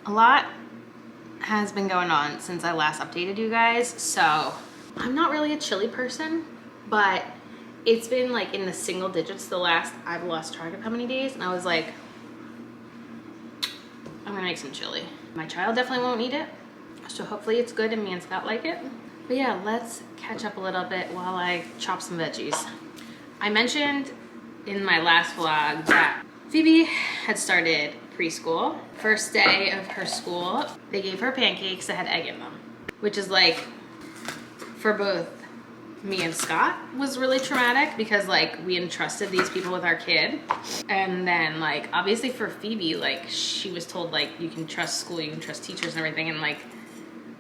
A lot has been going on since I last updated you guys, so I'm not really a chili person, but it's been like in the single digits I've lost track of how many days, and I was like, I'm gonna make some chili. My child definitely won't eat it, so hopefully it's good and me and Scott like it. But yeah, let's catch up a little bit while I chop some veggies. I mentioned in my last vlog that Phoebe had started preschool. First day of her school, they gave her pancakes that had egg in them, which is like, for both me and Scott was really traumatic because like we entrusted these people with our kid. And then like, obviously for Phoebe, like she was told like, you can trust school, you can trust teachers and everything, and like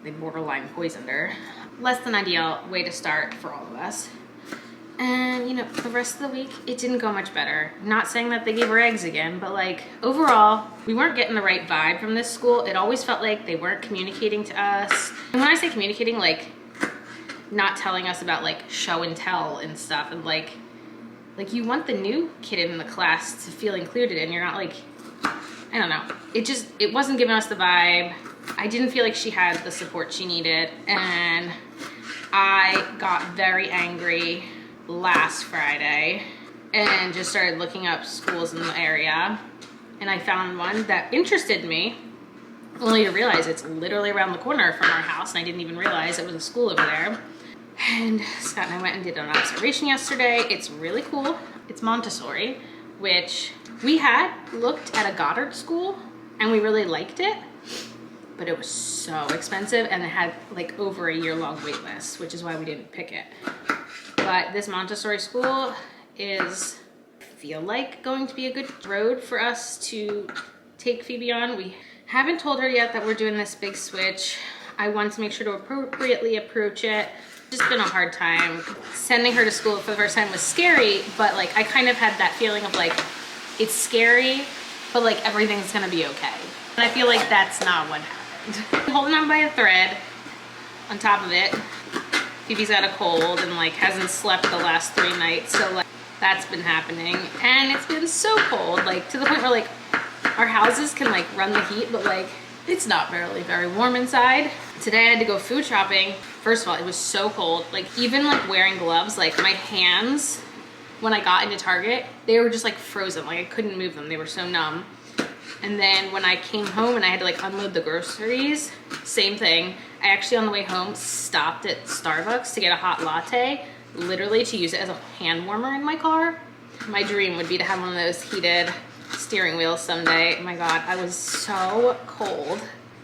they borderline poisoned her. Less than ideal way to start for all of us. And you know, the rest of the week, it didn't go much better. Not saying that they gave her eggs again, but like overall, we weren't getting the right vibe from this school. It always felt like they weren't communicating to us. And when I say communicating, like not telling us about like show and tell and stuff, and like you want the new kid in the class to feel included, and you're not like, I don't know. It wasn't giving us the vibe. I didn't feel like she had the support she needed, and I got very angry last Friday and just started looking up schools in the area, and I found one that interested me, only to realize it's literally around the corner from our house, and I didn't even realize it was a school over there. And Scott and I went and did an observation yesterday. It's really cool. It's Montessori, which we had looked at a Goddard school and we really liked it, but it was so expensive and it had like over a year-long wait list, which is why we didn't pick it. But this Montessori school is, I feel like, going to be a good road for us to take Phoebe on. We haven't told her yet that we're doing this big switch. I want to make sure to appropriately approach it. It's just been a hard time. Sending her to school for the first time was scary, but like I kind of had that feeling of like, it's scary, but like everything's gonna be okay. And I feel like that's not what happened. I'm holding on by a thread on top of it. Phoebe's got a cold and like hasn't slept the last 3 nights, so like that's been happening. And it's been so cold, like to the point where like our houses can like run the heat, but like it's not really very warm inside. Today I had to go food shopping. First of all, it was so cold. Like even like wearing gloves, like my hands, when I got into Target, they were just like frozen. Like I couldn't move them, they were so numb. And then when I came home and I had to like unload the groceries, same thing. I actually on the way home stopped at Starbucks to get a hot latte, literally to use it as a hand warmer in my car. My dream would be to have one of those heated steering wheels someday. Oh my God, I was so cold.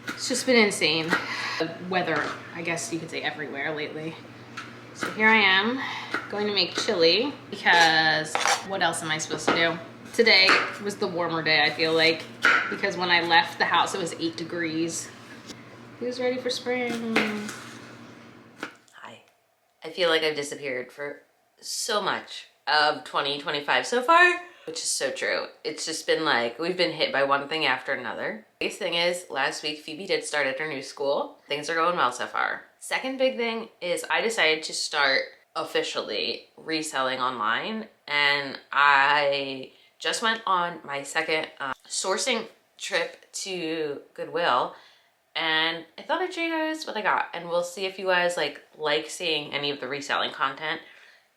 It's just been insane. The weather, I guess you could say, everywhere lately. So here I am going to make chili because what else am I supposed to do? Today was the warmer day, I feel like, because when I left the house it was 8 degrees. Who's ready for spring? Hi. I feel like I've disappeared for so much of 2025 so far, which is so true. It's just been like, we've been hit by one thing after another. Biggest thing is, last week Phoebe did start at her new school. Things are going well so far. Second big thing is I decided to start officially reselling online, and I just went on my second sourcing trip to Goodwill, and I thought I'd show you guys what I got, and we'll see if you guys like seeing any of the reselling content,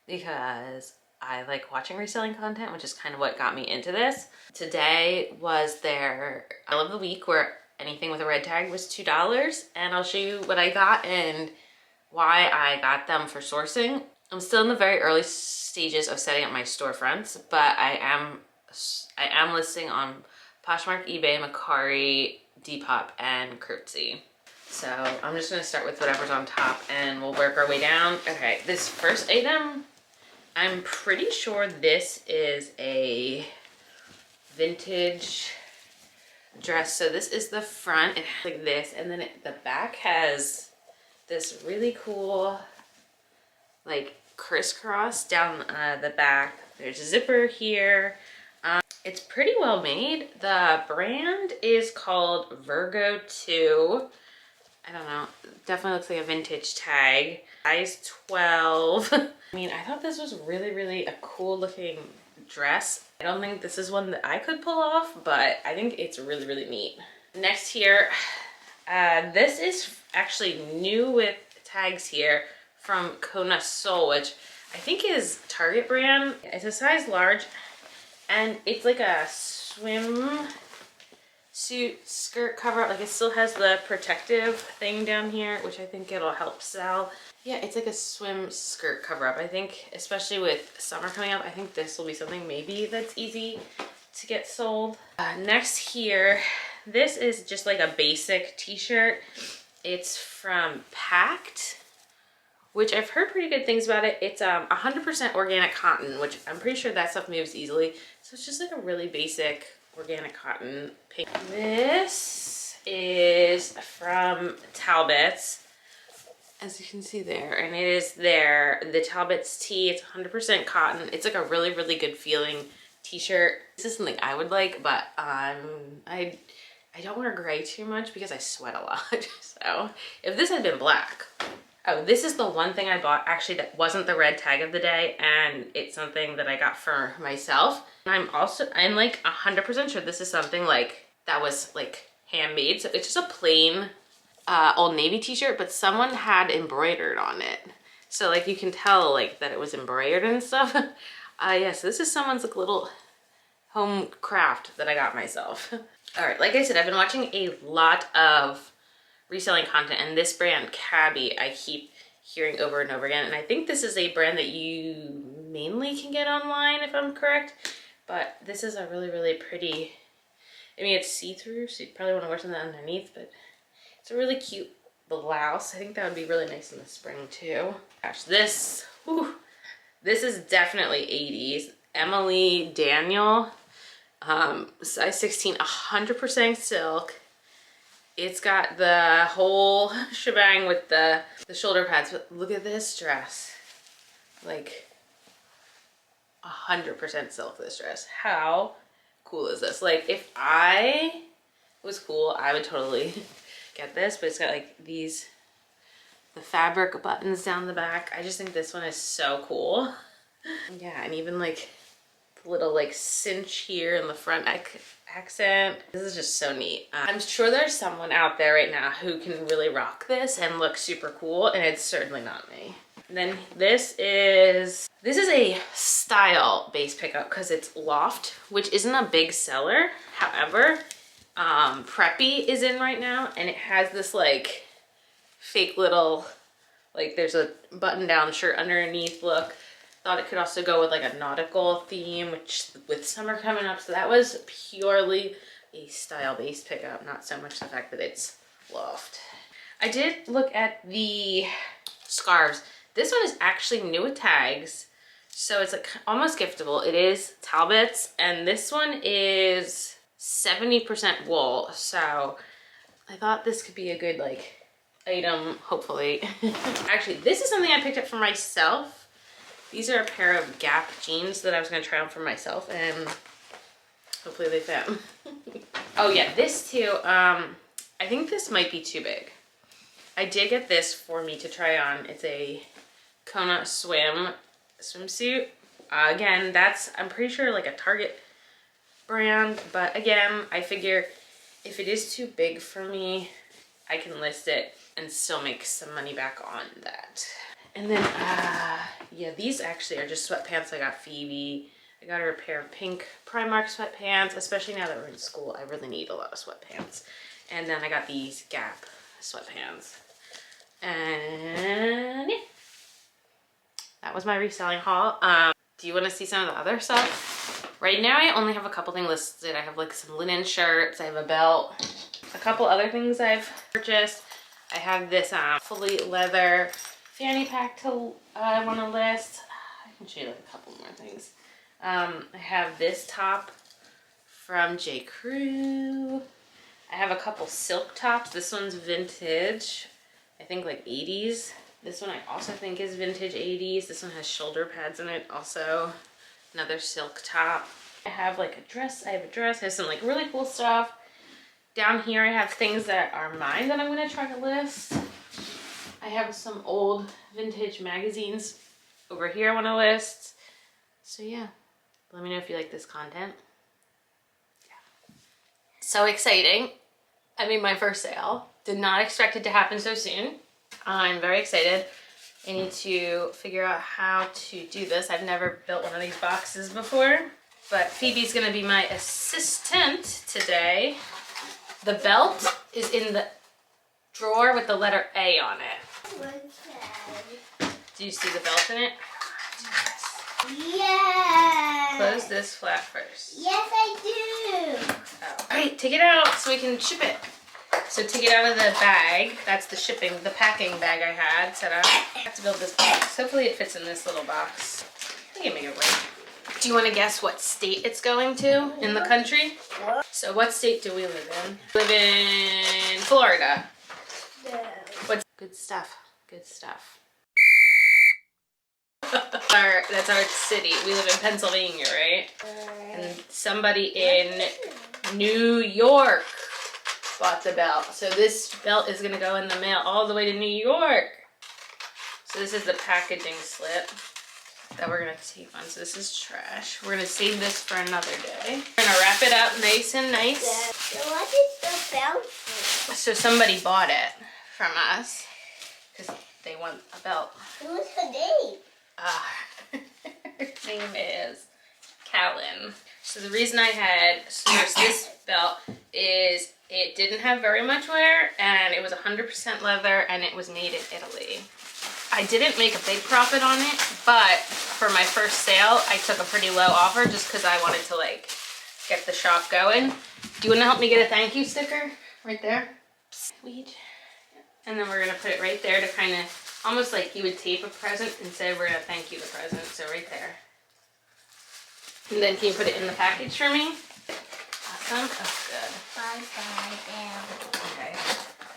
because I like watching reselling content, which is kind of what got me into this. Today was their deal of the week where anything with a red tag was $2, and I'll show you what I got and why I got them for sourcing. I'm still in the very early stages of setting up my storefronts, but I am listing on Poshmark, eBay, Mercari, Depop, and Curtsy. So I'm just gonna start with whatever's on top and we'll work our way down. Okay, this first item, I'm pretty sure this is a vintage dress. So this is the front, it has like this, and then the back has this really cool like crisscross down the back. There's a zipper here. It's pretty well made. The brand is called Virgo 2. I don't know, definitely looks like a vintage tag. Size 12. I mean, I thought this was really a cool looking dress. I don't think this is one that I could pull off, but I think it's really neat. Next here, this is actually new with tags here from Kona Soul, which I think is Target brand. It's a size large, and it's like a swim suit skirt cover. Like, it still has the protective thing down here, which I think it'll help sell. Yeah, it's like a swim skirt cover up. I think, especially with summer coming up, I think this will be something maybe that's easy to get sold. Next here, this is just like a basic t-shirt. It's from Pact, which I've heard pretty good things about it. It's 100% organic cotton, which I'm pretty sure that stuff moves easily. So it's just like a really basic organic cotton pink. This is from Talbot's, as you can see there, and it is the Talbot's tee. It's 100% cotton. It's like a really, really good feeling t-shirt. This is something I would like, but I don't wear gray too much because I sweat a lot. So if this had been black. Oh, this is the one thing I bought actually that wasn't the red tag of the day, and it's something that I got for myself. And I'm like 100% sure this is something like that was like handmade. So it's just a plain Old Navy t-shirt, but someone had embroidered on it. So like you can tell like that it was embroidered and stuff. Yeah, so this is someone's like little home craft that I got myself. All right, like I said, I've been watching a lot of reselling content, and this brand Cabby I keep hearing over and over again, and I think this is a brand that you mainly can get online if I'm correct, but this is a really, really pretty, I mean, it's see-through, so you probably want to wear something underneath, but it's a really cute blouse. I think that would be really nice in the spring too. Gosh, this is definitely 80s. Emily Daniel, size 16, 100% silk. It's got the whole shebang with the shoulder pads, but look at this dress. Like 100% silk, this dress. How cool is this? Like, if I was cool, I would totally get this, but it's got like the fabric buttons down the back. I just think this one is so cool. Yeah, and even like the little like cinch here in the front accent. This is just so neat. I'm sure there's someone out there right now who can really rock this and look super cool, and it's certainly not me. And then this is a style base pickup because it's Loft, which isn't a big seller. However, Preppy is in right now, and it has this like fake little, like there's a button down shirt underneath look. Thought it could also go with like a nautical theme, which with summer coming up, so that was purely a style-based pickup, not so much the fact that it's Loft. I did look at the scarves. This one is actually new with tags, so it's like almost giftable. It is Talbot's, and this one is 70% wool, so I thought this could be a good like item, hopefully. Actually, this is something I picked up for myself. These are a pair of Gap jeans that I was gonna try on for myself, and hopefully they fit. Oh yeah, this too, I think this might be too big. I did get this for me to try on. It's a Kona swimsuit. Again, that's, I'm pretty sure like a Target brand, but again, I figure if it is too big for me, I can list it and still make some money back on that. And then, yeah, these actually are just sweatpants I got Phoebe. I got her a pair of pink Primark sweatpants, especially now that we're in school. I really need a lot of sweatpants. And then I got these Gap sweatpants. And yeah, that was my reselling haul. Do you want to see some of the other stuff? Right now, I only have a couple things listed. I have like some linen shirts. I have a belt. A couple other things I've purchased. I have this fully leather fanny pack I want to list. I can show you like a couple more things. I have this top from J. Crew. I have a couple silk tops. This one's vintage, I think like 80s. This one I also think is vintage 80s. This one has shoulder pads in it also. Another silk top. I have like a dress. I have some like really cool stuff. Down here I have things that are mine that I'm going to try to list. I have some old vintage magazines over here I want to list. So yeah, let me know if you like this content. Yeah. So exciting. I made my first sale. Did not expect it to happen so soon. I'm very excited. I need to figure out how to do this. I've never built one of these boxes before, but Phoebe's gonna be my assistant today. The belt is in the drawer with the letter A on it. Do you see the belt in it? Yeah. Close this flap first. Yes, I do. Oh. All right, take it out so we can ship it. So take it out of the bag. That's the shipping, the packing bag I had set up. I have to build this box. Hopefully it fits in this little box. I can make it work. Do you want to guess what state it's going to in the country? So what state do we live in? We live in Florida. No. What's good stuff? Good stuff. That's our city. We live in Pennsylvania, right? And somebody in New York bought the belt. So this belt is gonna go in the mail all the way to New York. So this is the packaging slip that we're gonna tape on. So this is trash. We're gonna save this for another day. We're gonna wrap it up nice and nice. So what is the belt for? So somebody bought it from us because they want a belt. What's her name? Her name is Callan. So the reason I had sourced this belt is it didn't have very much wear and it was 100% leather and it was made in Italy. I didn't make a big profit on it, but for my first sale, I took a pretty low offer just because I wanted to like get the shop going. Do you want to help me get a thank you sticker right there? Sweet. And then we're gonna put it right there to kind of, almost like you would tape a present and say we're gonna thank you the present, so right there. And then can you put it in the package for me? Awesome, oh good. Bye now. Okay.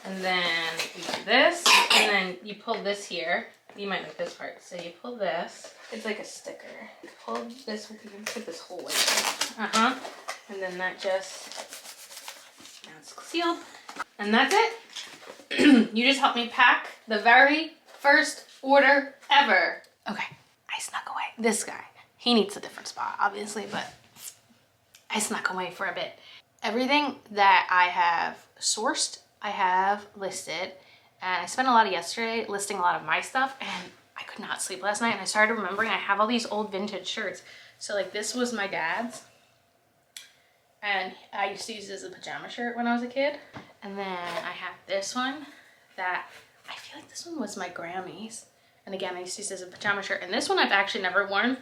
And then you do this, and then you pull this here. You might like this part. So you pull this. It's like a sticker. You pull this, you can put this whole way. And then that just, now it's sealed. And that's it. You just helped me pack the very first order ever. Okay, I snuck away. This guy, he needs a different spot, obviously, but I snuck away for a bit. Everything that I have sourced, I have listed, and I spent a lot of yesterday listing a lot of my stuff, and I could not sleep last night, and I started remembering I have all these old vintage shirts. So like this was my dad's, and I used to use it as a pajama shirt when I was a kid. And then I have this one that I feel like this one was my Grammy's. And again, I used to use it as a pajama shirt. And this one I've actually never worn.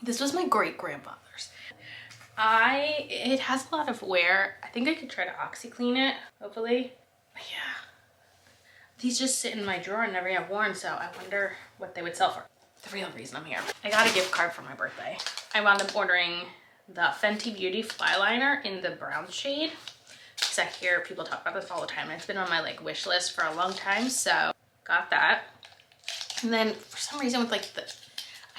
This was my great-grandfather's. It has a lot of wear. I think I could try to OxyClean it, hopefully. But yeah, these just sit in my drawer and never get worn, so I wonder what they would sell for. The real reason I'm here. I got a gift card for my birthday. I wound up ordering the Fenty Beauty Fly Liner in the brown shade, because I hear people talk about this all the time, and it's been on my like wish list for a long time, so got that. And then for some reason with like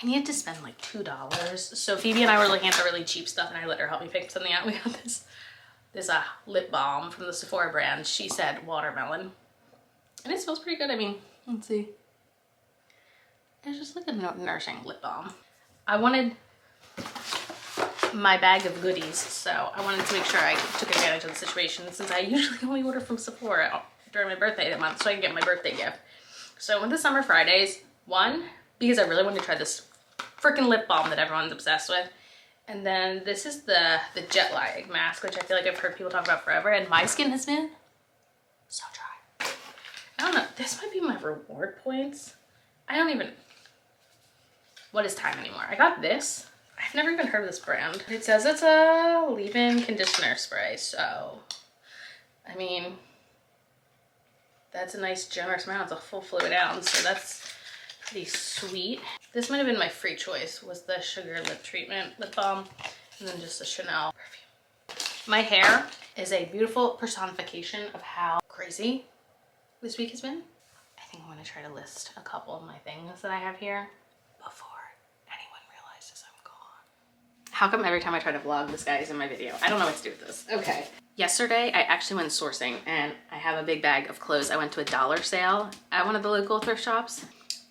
I needed to spend like $2. So Phoebe and I were looking at the really cheap stuff, and I let her help me pick something out. We got this lip balm from the Sephora brand. She said watermelon. And it smells pretty good. I mean, let's see. It's just like a nourishing lip balm. I wanted my bag of goodies, so I wanted to make sure I took advantage of the situation, since I usually only order from Sephora during my birthday that month so I can get my birthday gift. So I went to Summer Fridays, one, because I really wanted to try this freaking lip balm that everyone's obsessed with. And then this is the jet lag mask, which I feel like I've heard people talk about forever, and my skin has been so dry. I don't know, this might be my reward points. I don't even, what is time anymore? I got this. I've never even heard of this brand. It says it's a leave-in conditioner spray, so, I mean, that's a nice generous amount. It's a full fluid ounce, so that's pretty sweet. This might have been my free choice, was the Sugar Lip Treatment Lip Balm, and then just the Chanel perfume. My hair is a beautiful personification of how crazy this week has been. I think I'm gonna try to list a couple of my things that I have here before anyone realizes I'm gone. How come every time I try to vlog, this guy is in my video? I don't know what to do with this. Okay. Yesterday, I actually went sourcing, and I have a big bag of clothes. I went to a dollar sale at one of the local thrift shops,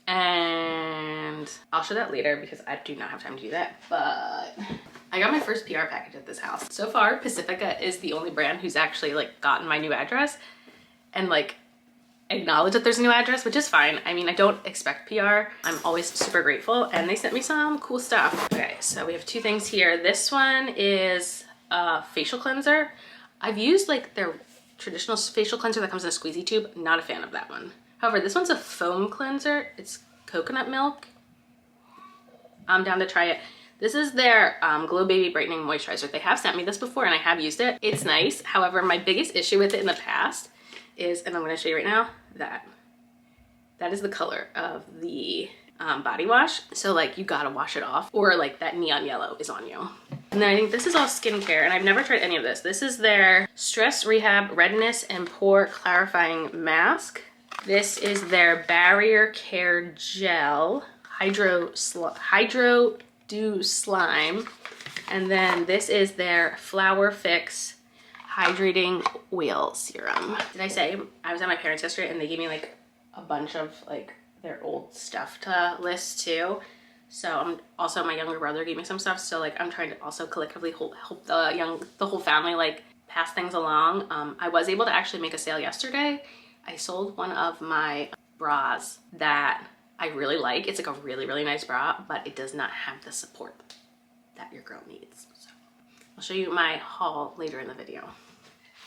and I'll show that later because I do not have time to do that. But I got my first PR package at this house. So far, Pacifica is the only brand who's actually like gotten my new address and like acknowledge that there's a new address, which is fine. I mean, I don't expect PR. I'm always super grateful, and they sent me some cool stuff. Okay, so we have two things here. This one is a facial cleanser. I've used like their traditional facial cleanser that comes in a squeezy tube. Not a fan of that one. However, this one's a foam cleanser. It's coconut milk. I'm down to try it. This is their Glow Baby Brightening Moisturizer. They have sent me this before and I have used it. It's nice. However, my biggest issue with it in the past is, and I'm gonna show you right now, that is the color of the body wash. So like you gotta wash it off, or like that neon yellow is on you. And then I think this is all skincare, and I've never tried any of this. This is their Stress Rehab Redness and Pore Clarifying Mask. This is their Barrier Care Gel Hydro Dew Slime. And then this is their Flower Fix Hydrating Oil Serum. Did I say I was at my parents yesterday and they gave me like a bunch of like their old stuff to list too. So I'm also, my younger brother gave me some stuff. So like I'm trying to also collectively help the whole family like pass things along. I was able to actually make a sale yesterday. I sold one of my bras that I really like. It's like a really, really nice bra, but it does not have the support that your girl needs. So I'll show you my haul later in the video.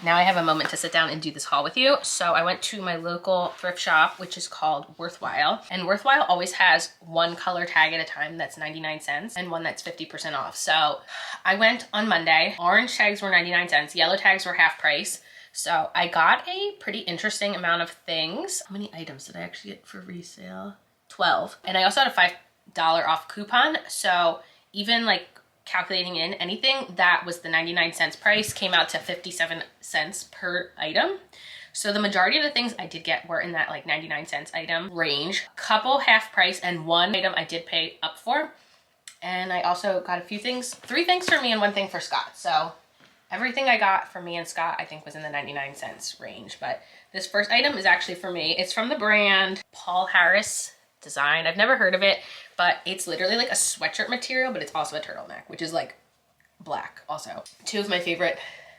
Now I have a moment to sit down and do this haul with you. So I went to my local thrift shop, which is called Worthwhile. And Worthwhile always has one color tag at a time that's 99 cents and one that's 50% off. So I went on Monday. Orange tags were 99 cents. Yellow tags were half price. So I got a pretty interesting amount of things. How many items did I actually get for resale? 12. And I also had a $5 off coupon. So even like calculating in anything that was the 99 cents price came out to 57 cents per item. So the majority of the things I did get were in that like 99 cents item range. A couple half price and one item I did pay up for. And I also got a few things, 3 things for me and 1 thing for Scott. So everything I got for me and Scott I think was in the 99 cents range. But this first item is actually for me. It's from the brand Paul Harris Design. I've never heard of it, but it's literally like a sweatshirt material, but it's also a turtleneck, which is like black also. 2 of my favorite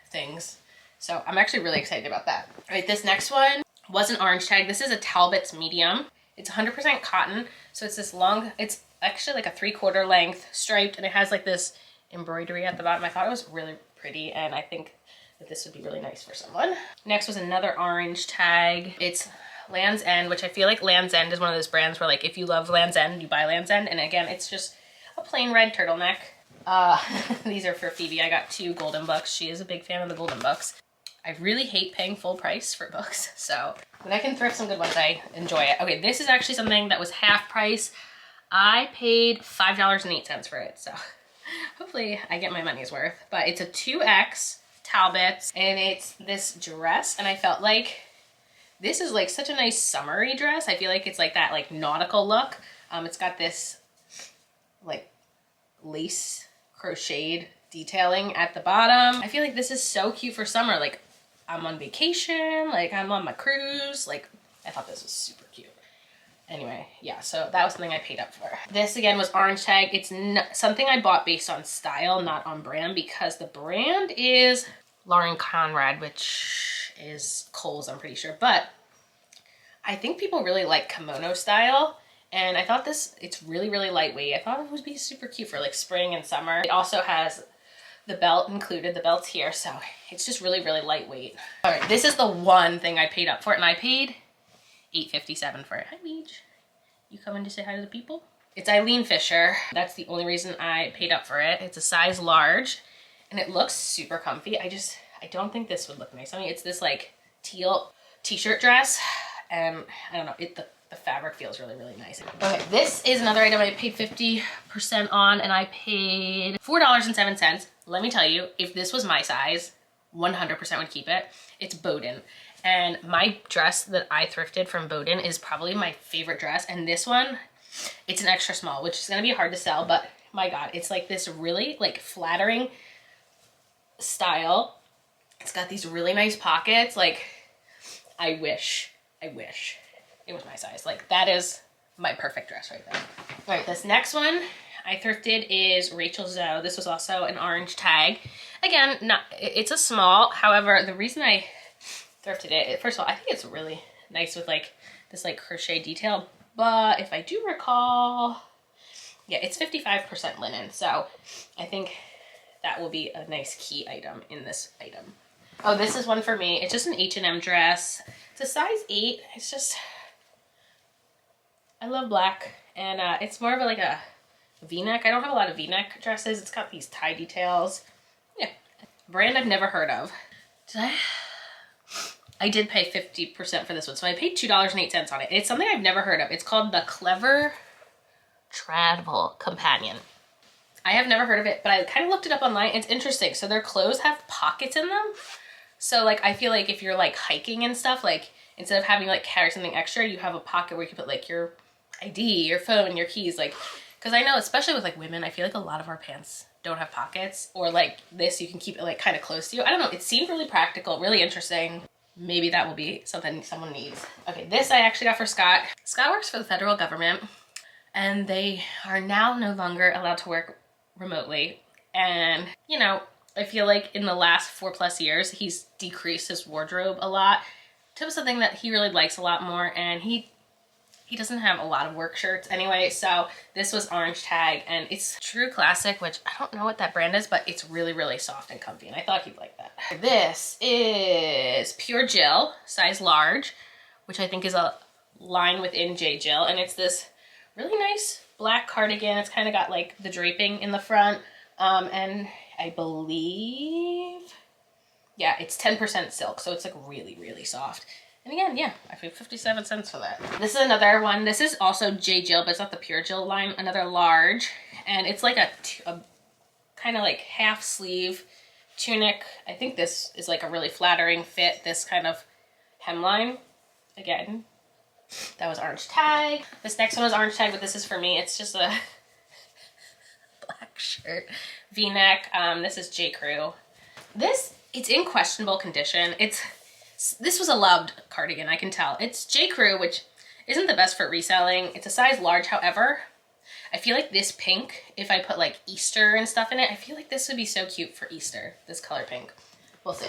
things. So I'm actually really excited about that. All right, this next one was an orange tag. This is a Talbot's medium. It's 100% cotton. So it's this long, it's actually like a 3/4 length striped, and it has like this embroidery at the bottom. I thought it was really pretty, and I think that this would be really nice for someone. Next was another orange tag. It's Land's End, which I feel like Land's End is one of those brands where like if you love Land's End, you buy Land's End. And again, it's just a plain red turtleneck. These are for Phoebe. I got 2 golden books. She is a big fan of the golden books. I really hate paying full price for books, so when I can thrift some good ones, I enjoy it. Okay, this is actually something that was half price. I paid $5.08 for it, so hopefully I get my money's worth. But it's a 2X Talbot's, and it's this dress, and I felt like this is like such a nice summery dress. I feel like it's like that like nautical look. It's got this like lace crocheted detailing at the bottom. I feel like this is so cute for summer. Like I'm on vacation, like I'm on my cruise. Like I thought this was super cute. Anyway, yeah, so that was something I paid up for. This again was orange tag. It's something I bought based on style, not on brand, because the brand is Lauren Conrad, which is Kohl's, I'm pretty sure. But I think people really like kimono style, and I thought it's really, really lightweight. I thought it would be super cute for like spring and summer. It also has the belt included. The belt's here, so it's just really, really lightweight. All right, this is the one thing I paid up for, and I paid $8.57 for it. Hi, Meej. You coming to say hi to the people? It's Eileen Fisher. That's the only reason I paid up for it. It's a size large, and it looks super comfy. I don't think this would look nice on me. It's this like teal t-shirt dress, and I don't know, the fabric feels really, really nice. Okay, this is another item I paid 50% on, and I paid $4.07. Let me tell you, if this was my size, 100% would keep it. It's Bowden. And my dress that I thrifted from Bowden is probably my favorite dress. And this one, it's an extra small, which is gonna be hard to sell, but my God, it's like this really like flattering style. It's got these really nice pockets. Like, I wish it was my size. Like, that is my perfect dress right there. All right, this next one I thrifted is Rachel Zoe. This was also an orange tag. Again, it's a small. However, the reason I thrifted it, first of all, I think it's really nice with like this like crochet detail. But if I do recall, yeah, it's 55% linen. So I think that will be a nice key item in this item. Oh, this is one for me. It's just an H&M dress. It's a size 8. It's just, I love black. And it's more of like a V-neck. I don't have a lot of V-neck dresses. It's got these tie details. Yeah. Brand I've never heard of. I did pay 50% for this one. So I paid $2.08 on it. It's something I've never heard of. It's called the Clever Travel Companion. I have never heard of it, but I kind of looked it up online. It's interesting. So their clothes have pockets in them. So like, I feel like if you're like hiking and stuff, like instead of having like carry something extra, you have a pocket where you can put like your ID, your phone, your keys, like, because I know, especially with like women, I feel like a lot of our pants don't have pockets, or like this, you can keep it like kind of close to you. I don't know. It seemed really practical, really interesting. Maybe that will be something someone needs. Okay, this I actually got for Scott. Scott works for the federal government, and they are now no longer allowed to work remotely. And, you know, I feel like in the last 4+ years, he's decreased his wardrobe a lot to something that he really likes a lot more. And he doesn't have a lot of work shirts anyway. So this was orange tag, and it's true classic, which I don't know what that brand is, but it's really, really soft and comfy. And I thought he'd like that. This is Pure Jill, size large, which I think is a line within J. Jill. And it's this really nice black cardigan. It's kind of got like the draping in the front. And I believe, yeah, it's 10% silk. So it's like really, really soft. And again, yeah, I paid 57 cents for that. This is another one. This is also J. Jill, but it's not the Pure Jill line. Another large. And it's like a kind of like half sleeve tunic. I think this is like a really flattering fit. This kind of hemline. Again, that was orange tag. This next one was orange tag, but this is for me. It's just a black shirt. V-neck. This is J. Crew. It's in questionable condition. This was a loved cardigan, I can tell. It's J. Crew, which isn't the best for reselling. It's a size large, however. I feel like this pink, if I put like Easter and stuff in it, I feel like this would be so cute for Easter, this color pink. We'll see.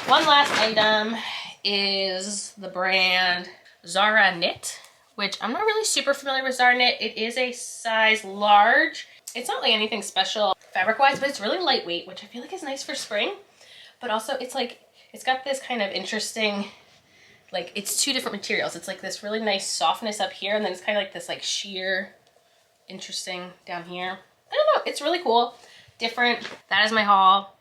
One last item is the brand Zara Knit, which I'm not really super familiar with Zara Knit. It is a size large. It's not like anything special fabric-wise, but it's really lightweight, which I feel like is nice for spring. But also it's like, it's got this kind of interesting, like it's two different materials. It's like this really nice softness up here, and then it's kind of like this like sheer, interesting down here. I don't know, it's really cool, different. That is my haul.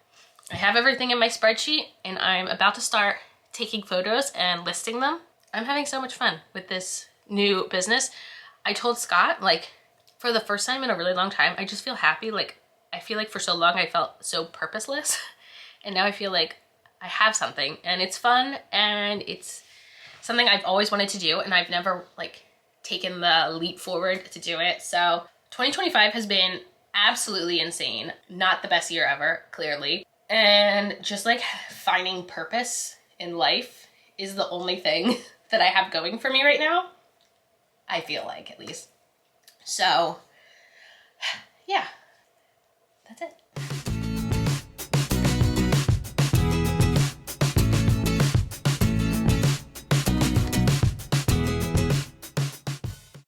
I have everything in my spreadsheet, and I'm about to start taking photos and listing them. I'm having so much fun with this new business. I told Scott, like, for the first time in a really long time, I just feel happy. Like, I feel like for so long I felt so purposeless, and now I feel like I have something, and it's fun, and it's something I've always wanted to do, and I've never like taken the leap forward to do it. So 2025 has been absolutely insane. Not the best year ever, clearly. And just like finding purpose in life is the only thing that I have going for me right now. I feel like, at least. So